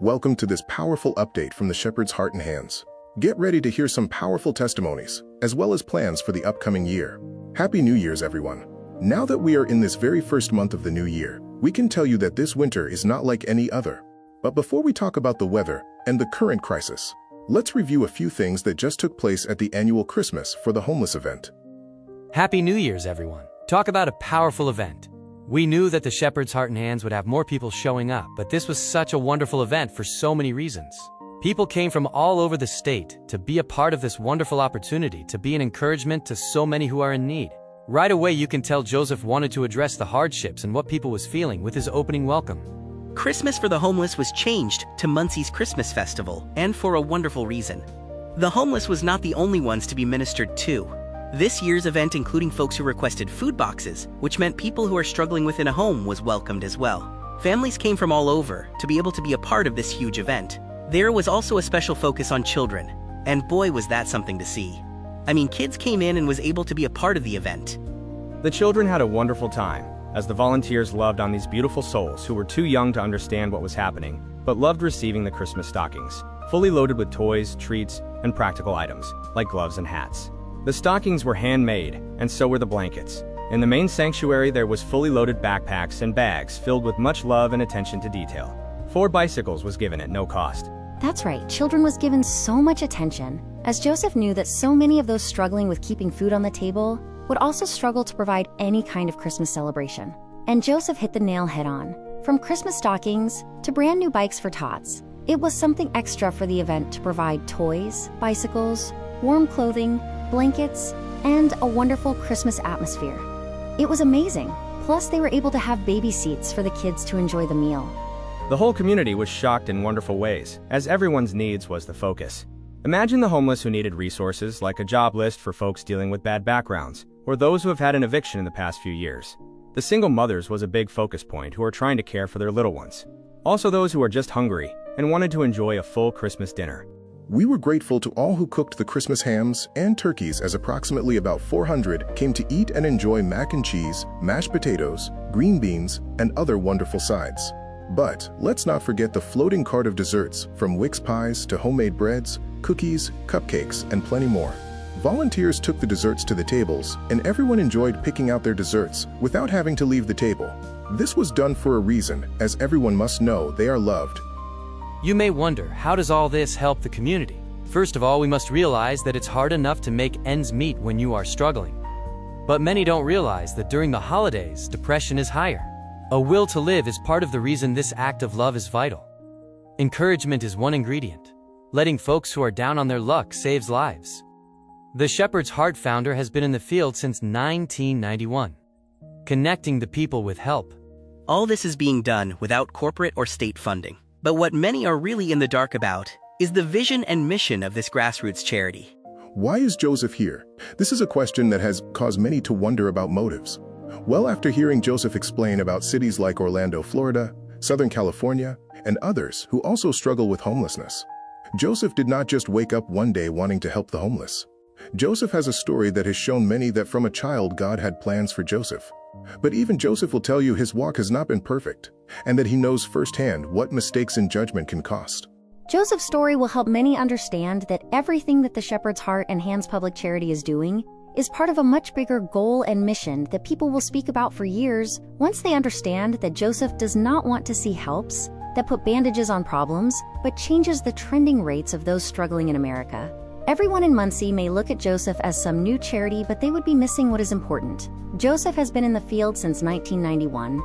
Welcome to this powerful update from the Shepherd's Heart and Hands. Get ready to hear some powerful testimonies, as well as plans for the upcoming year. Happy New Year's, everyone. Now that we are in this very first month of the new year, we can tell you that this winter is not like any other. But before we talk about the weather and the current crisis, let's review a few things that just took place at the annual Christmas for the Homeless event. Happy New Year's, everyone. Talk about a powerful event. We knew that the Shepherd's Heart and Hands would have more people showing up, but this was such a wonderful event for so many reasons. People came from all over the state to be a part of this wonderful opportunity, to be an encouragement to so many who are in need. Right away, you can tell Joseph wanted to address the hardships and what people was feeling with his opening welcome. Christmas for the homeless was changed to Muncie's Christmas Festival, and for a wonderful reason. The homeless was not the only ones to be ministered to. This year's event, including folks who requested food boxes, which meant people who are struggling within a home, was welcomed as well. Families came from all over to be able to be a part of this huge event. There was also a special focus on children, and boy was that something to see. I mean, kids came in and was able to be a part of the event. The children had a wonderful time, as the volunteers loved on these beautiful souls who were too young to understand what was happening, but loved receiving the Christmas stockings, fully loaded with toys, treats, and practical items, like gloves and hats. The stockings were handmade, and so were the blankets. In the main sanctuary, there was fully loaded backpacks and bags filled with much love and attention to detail. 4 bicycles was given at no cost. That's right, children was given so much attention, as Joseph knew that so many of those struggling with keeping food on the table would also struggle to provide any kind of Christmas celebration. And Joseph hit the nail head on. From Christmas stockings to brand new bikes for tots, it was something extra for the event to provide toys, bicycles, warm clothing, blankets, and a wonderful Christmas atmosphere. It was amazing. Plus, they were able to have baby seats for the kids to enjoy the meal. The whole community was shocked in wonderful ways, as everyone's needs was the focus. Imagine the homeless who needed resources like a job list for folks dealing with bad backgrounds, or those who have had an eviction in the past few years. The single mothers was a big focus point who are trying to care for their little ones. Also those who are just hungry and wanted to enjoy a full Christmas dinner. We were grateful to all who cooked the Christmas hams and turkeys, as approximately about 400 came to eat and enjoy mac and cheese, mashed potatoes, green beans, and other wonderful sides. But let's not forget the floating cart of desserts, from Wix pies to homemade breads, cookies, cupcakes, and plenty more. Volunteers took the desserts to the tables, and everyone enjoyed picking out their desserts without having to leave the table. This was done for a reason, as everyone must know they are loved. You may wonder, how does all this help the community? First of all, we must realize that it's hard enough to make ends meet when you are struggling. But many don't realize that during the holidays, depression is higher. A will to live is part of the reason this act of love is vital. Encouragement is one ingredient. Letting folks who are down on their luck saves lives. The Shepherd's Heart founder has been in the field since 1991, connecting the people with help. All this is being done without corporate or state funding. But what many are really in the dark about is the vision and mission of this grassroots charity. Why is Joseph here? This is a question that has caused many to wonder about motives. Well, after hearing Joseph explain about cities like Orlando, Florida, Southern California, and others who also struggle with homelessness, Joseph did not just wake up one day wanting to help the homeless. Joseph has a story that has shown many that from a child God had plans for Joseph. But even Joseph will tell you his walk has not been perfect, and that he knows firsthand what mistakes in judgment can cost. Joseph's story will help many understand that everything that the Shepherd's Heart and Hands Public Charity is doing is part of a much bigger goal and mission that people will speak about for years once they understand that Joseph does not want to see helps that put bandages on problems, but changes the trending rates of those struggling in America. Everyone in Muncie may look at Joseph as some new charity, but they would be missing what is important. Joseph has been in the field since 1991.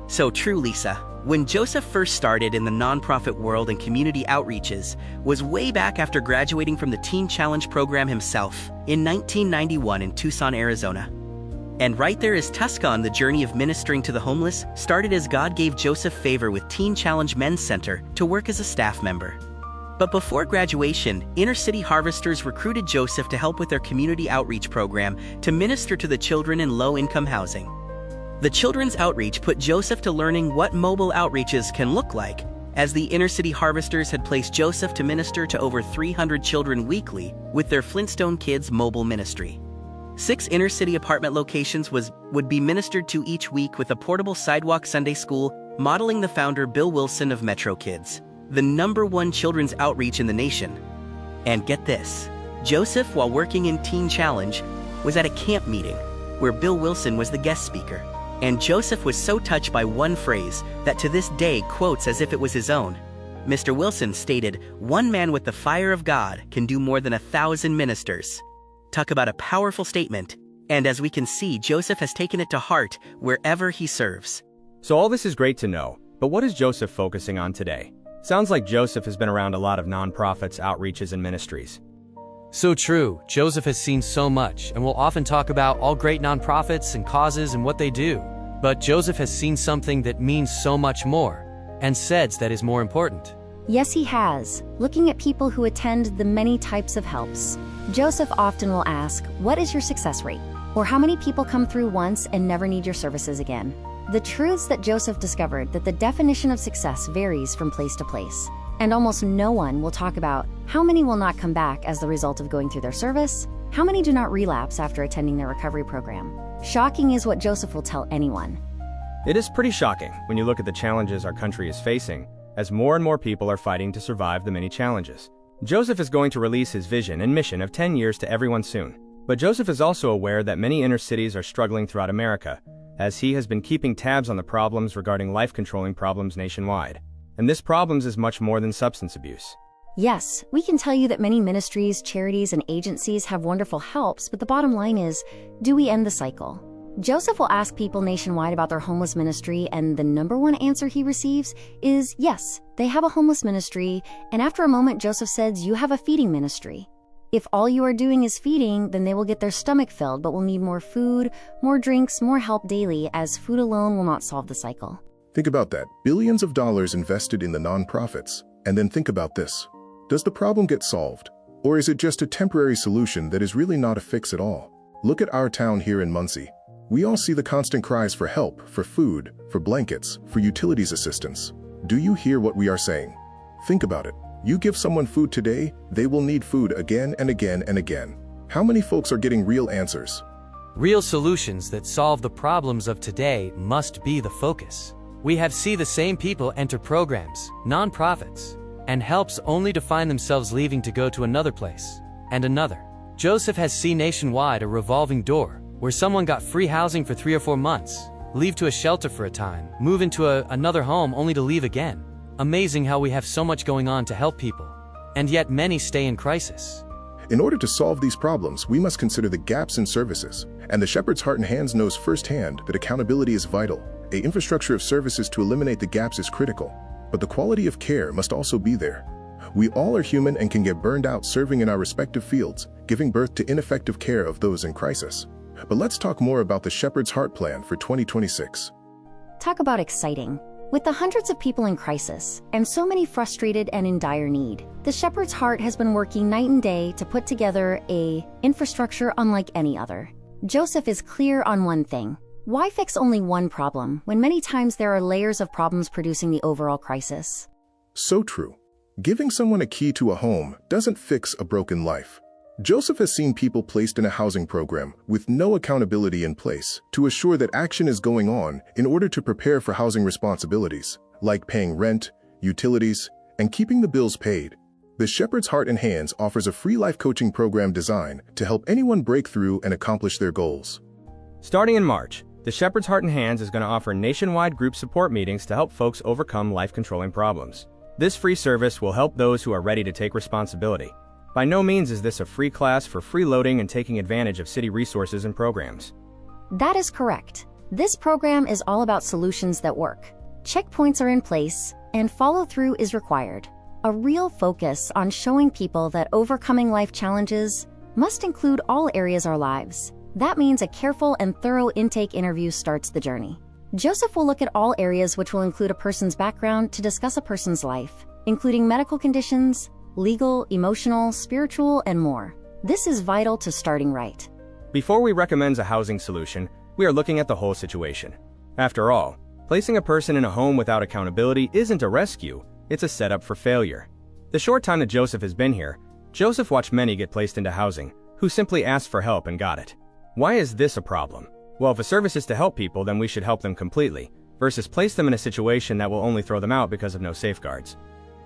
So true, Lisa. When Joseph first started in the nonprofit world and community outreaches was way back after graduating from the Teen Challenge program himself in 1991 in Tucson, Arizona. And right there is Tucson. The journey of ministering to the homeless started as God gave Joseph favor with Teen Challenge Men's Center to work as a staff member. But before graduation, inner city harvesters recruited Joseph to help with their community outreach program to minister to the children in low-income housing. The children's outreach put Joseph to learning what mobile outreaches can look like, as the inner city harvesters had placed Joseph to minister to over 300 children weekly with their Flintstone Kids mobile ministry. 6 inner city apartment locations would be ministered to each week with a portable sidewalk Sunday school, modeling the founder Bill Wilson of Metro Kids. the #1 children's outreach in the nation. And get this, Joseph, while working in Teen Challenge, was at a camp meeting where Bill Wilson was the guest speaker. And Joseph was so touched by one phrase that to this day quotes as if it was his own. Mr. Wilson stated, "One man with the fire of God can do more than 1,000 ministers." Talk about a powerful statement. And as we can see, Joseph has taken it to heart wherever he serves. So all this is great to know, but what is Joseph focusing on today? Sounds like Joseph has been around a lot of nonprofits, outreaches, and ministries. So true, Joseph has seen so much and will often talk about all great nonprofits and causes and what they do. But Joseph has seen something that means so much more, and says that is more important. Yes, he has. Looking at people who attend the many types of helps, Joseph often will ask, "What is your success rate?" Or "How many people come through once and never need your services again?" The truths that Joseph discovered that the definition of success varies from place to place. And almost no one will talk about how many will not come back as the result of going through their service, how many do not relapse after attending their recovery program. Shocking is what Joseph will tell anyone. It is pretty shocking when you look at the challenges our country is facing, as more and more people are fighting to survive the many challenges. Joseph is going to release his vision and mission of 10 years to everyone soon. But Joseph is also aware that many inner cities are struggling throughout America, as he has been keeping tabs on the problems regarding life-controlling problems nationwide. And this problems is much more than substance abuse. Yes, we can tell you that many ministries, charities, and agencies have wonderful helps, but the bottom line is, do we end the cycle? Joseph will ask people nationwide about their homeless ministry, and the #1 answer he receives is, yes, they have a homeless ministry, and after a moment Joseph says, you have a feeding ministry. If all you are doing is feeding, then they will get their stomach filled, but will need more food, more drinks, more help daily, as food alone will not solve the cycle. Think about that. Billions of dollars invested in the nonprofits. And then think about this. Does the problem get solved? Or is it just a temporary solution that is really not a fix at all? Look at our town here in Muncie. We all see the constant cries for help, for food, for blankets, for utilities assistance. Do you hear what we are saying? Think about it. You give someone food today, they will need food again and again and again. How many folks are getting real answers? Real solutions that solve the problems of today must be the focus. We have seen the same people enter programs, nonprofits, and helps only to find themselves leaving to go to another place, and another. Joseph has seen nationwide a revolving door, where someone got free housing for 3 or 4 months, leave to a shelter for a time, move into another home only to leave again. Amazing how we have so much going on to help people, and yet many stay in crisis. In order to solve these problems, we must consider the gaps in services. And the Shepherd's Heart and Hands knows firsthand that accountability is vital. An infrastructure of services to eliminate the gaps is critical, but the quality of care must also be there. We all are human and can get burned out serving in our respective fields, giving birth to ineffective care of those in crisis. But let's talk more about the Shepherd's Heart Plan for 2026. Talk about exciting. With the hundreds of people in crisis, and so many frustrated and in dire need, the Shepherd's Heart has been working night and day to put together an infrastructure unlike any other. Joseph is clear on one thing. Why fix only one problem when many times there are layers of problems producing the overall crisis? So true. Giving someone a key to a home doesn't fix a broken life. Joseph has seen people placed in a housing program with no accountability in place to assure that action is going on in order to prepare for housing responsibilities, like paying rent, utilities, and keeping the bills paid. The Shepherd's Heart and Hands offers a free life coaching program designed to help anyone break through and accomplish their goals. Starting in March, the Shepherd's Heart and Hands is going to offer nationwide group support meetings to help folks overcome life-controlling problems. This free service will help those who are ready to take responsibility. By no means is this a free class for freeloading and taking advantage of city resources and programs. That is correct. This program is all about solutions that work. Checkpoints are in place, and follow-through is required. A real focus on showing people that overcoming life challenges must include all areas of our lives. That means a careful and thorough intake interview starts the journey. Joseph will look at all areas, which will include a person's background, to discuss a person's life, including medical conditions, legal, emotional, spiritual, and more. This is vital to starting right. Before we recommend a housing solution, we are looking at the whole situation. After all, placing a person in a home without accountability isn't a rescue, it's a setup for failure. The short time that Joseph has been here, Joseph watched many get placed into housing who simply asked for help and got it. Why is this a problem? Well, if a service is to help people, then we should help them completely, versus place them in a situation that will only throw them out because of no safeguards.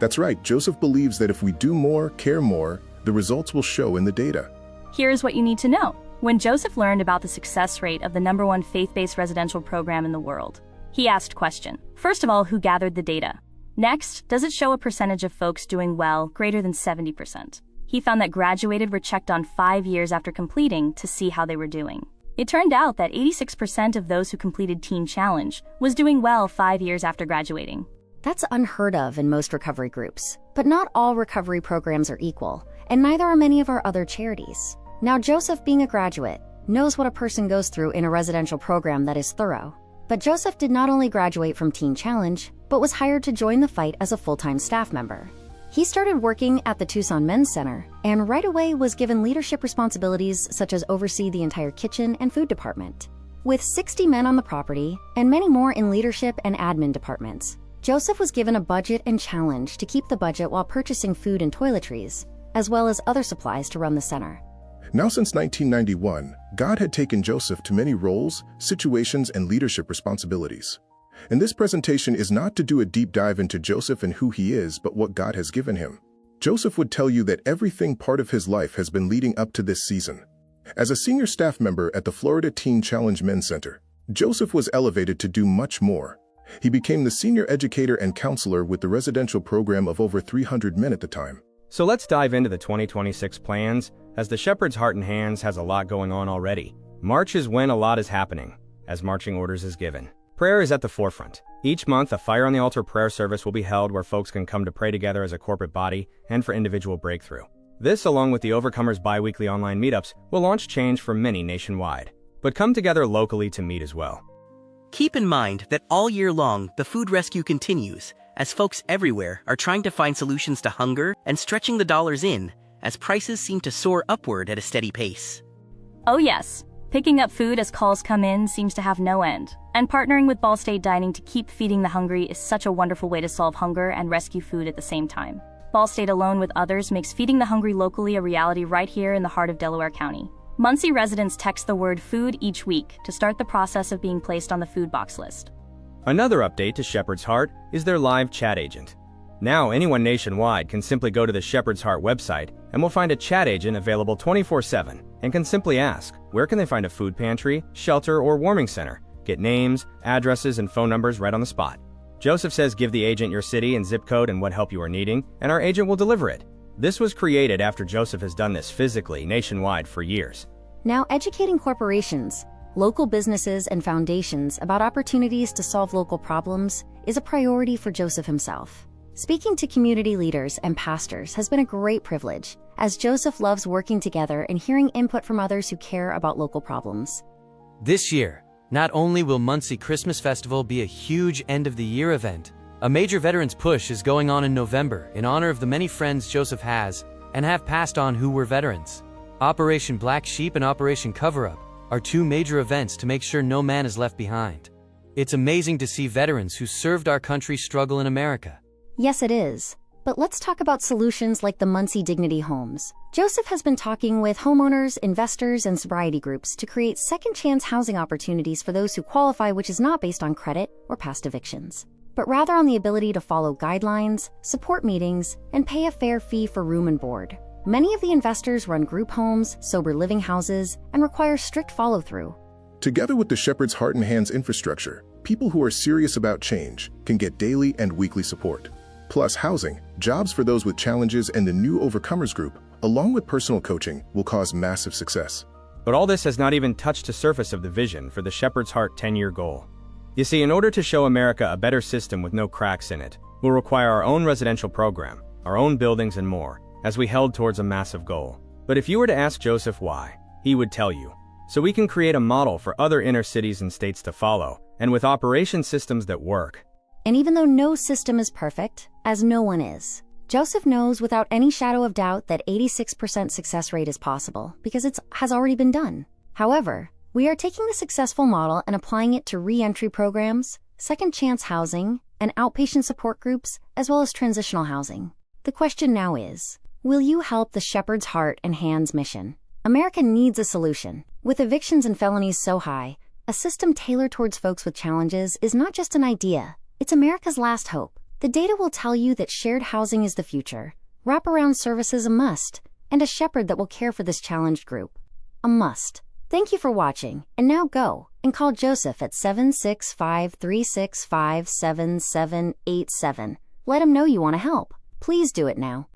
That's right, Joseph believes that if we do more, care more, the results will show in the data. Here's what you need to know. When Joseph learned about the success rate of the #1 faith-based residential program in the world, he asked question. First of all, who gathered the data? Next, does it show a percentage of folks doing well greater than 70%? He found that graduated were checked on 5 years after completing to see how they were doing. It turned out that 86% of those who completed Teen Challenge was doing well 5 years after graduating. That's unheard of in most recovery groups. But not all recovery programs are equal, and neither are many of our other charities. Now, Joseph, being a graduate, knows what a person goes through in a residential program that is thorough. But Joseph did not only graduate from Teen Challenge, but was hired to join the fight as a full-time staff member. He started working at the Tucson Men's Center, and right away was given leadership responsibilities such as oversee the entire kitchen and food department. With 60 men on the property, and many more in leadership and admin departments, Joseph was given a budget and challenge to keep the budget while purchasing food and toiletries, as well as other supplies to run the center. Now, since 1991, God had taken Joseph to many roles, situations, and leadership responsibilities. And this presentation is not to do a deep dive into Joseph and who he is, but what God has given him. Joseph would tell you that everything part of his life has been leading up to this season. As a senior staff member at the Florida Teen Challenge Men's Center, Joseph was elevated to do much more. He became the senior educator and counselor with the residential program of over 300 men at the time. So let's dive into the 2026 plans, as the Shepherd's Heart and Hands has a lot going on already. March is when a lot is happening, as marching orders is given. Prayer is at the forefront. Each month, a Fire on the Altar prayer service will be held where folks can come to pray together as a corporate body and for individual breakthrough. This, along with the Overcomers bi-weekly online meetups, will launch change for many nationwide, but come together locally to meet as well. Keep in mind that all year long, the food rescue continues, as folks everywhere are trying to find solutions to hunger and stretching the dollars in, as prices seem to soar upward at a steady pace. Oh yes, picking up food as calls come in seems to have no end. And partnering with Ball State Dining to keep feeding the hungry is such a wonderful way to solve hunger and rescue food at the same time. Ball State, along with others, makes feeding the hungry locally a reality right here in the heart of Delaware County. Muncie residents text the word food each week to start the process of being placed on the food box list. Another update to Shepherd's Heart is their live chat agent. Now, anyone nationwide can simply go to the Shepherd's Heart website and will find a chat agent available 24/7 and can simply ask, where can they find a food pantry, shelter, or warming center? Get names, addresses, and phone numbers right on the spot. Joseph says give the agent your city and zip code and what help you are needing, and our agent will deliver it. This was created after Joseph has done this physically nationwide for years. Now, educating corporations, local businesses, and foundations about opportunities to solve local problems is a priority for Joseph himself. Speaking to community leaders and pastors has been a great privilege, as Joseph loves working together and hearing input from others who care about local problems. This year, not only will Muncie Christmas Festival be a huge end-of-the-year event, a major veterans push is going on in November in honor of the many friends Joseph has and have passed on who were veterans. Operation Black Sheep and Operation Cover-Up are two major events to make sure no man is left behind. It's amazing to see veterans who served our country struggle in America. Yes, it is. But let's talk about solutions like the Muncie Dignity Homes. Joseph has been talking with homeowners, investors, and sobriety groups to create second-chance housing opportunities for those who qualify, which is not based on credit or past evictions, but rather on the ability to follow guidelines, support meetings, and pay a fair fee for room and board. Many of the investors run group homes, sober living houses, and require strict follow-through. Together with the Shepherd's Heart and Hands infrastructure, people who are serious about change can get daily and weekly support. Plus housing, jobs for those with challenges, and the new Overcomers group, along with personal coaching, will cause massive success. But all this has not even touched the surface of the vision for the Shepherd's Heart 10-year goal. You see, in order to show America a better system with no cracks in it, we'll require our own residential program, our own buildings, and more, as we held towards a massive goal. But if you were to ask Joseph why, he would tell you. So we can create a model for other inner cities and states to follow, and with operation systems that work. And even though no system is perfect, as no one is, Joseph knows without any shadow of doubt that 86% success rate is possible because it has already been done. However, we are taking the successful model and applying it to re-entry programs, second chance housing, and outpatient support groups, as well as transitional housing. The question now is, will you help the Shepherd's Heart and Hands mission? America needs a solution. With evictions and felonies so high, a system tailored towards folks with challenges is not just an idea. It's America's last hope. The data will tell you that shared housing is the future, wraparound services a must, and a shepherd that will care for this challenged group a must. Thank you for watching, and now go and call Joseph at 765-365-7787. Let him know you want to help. Please do it now.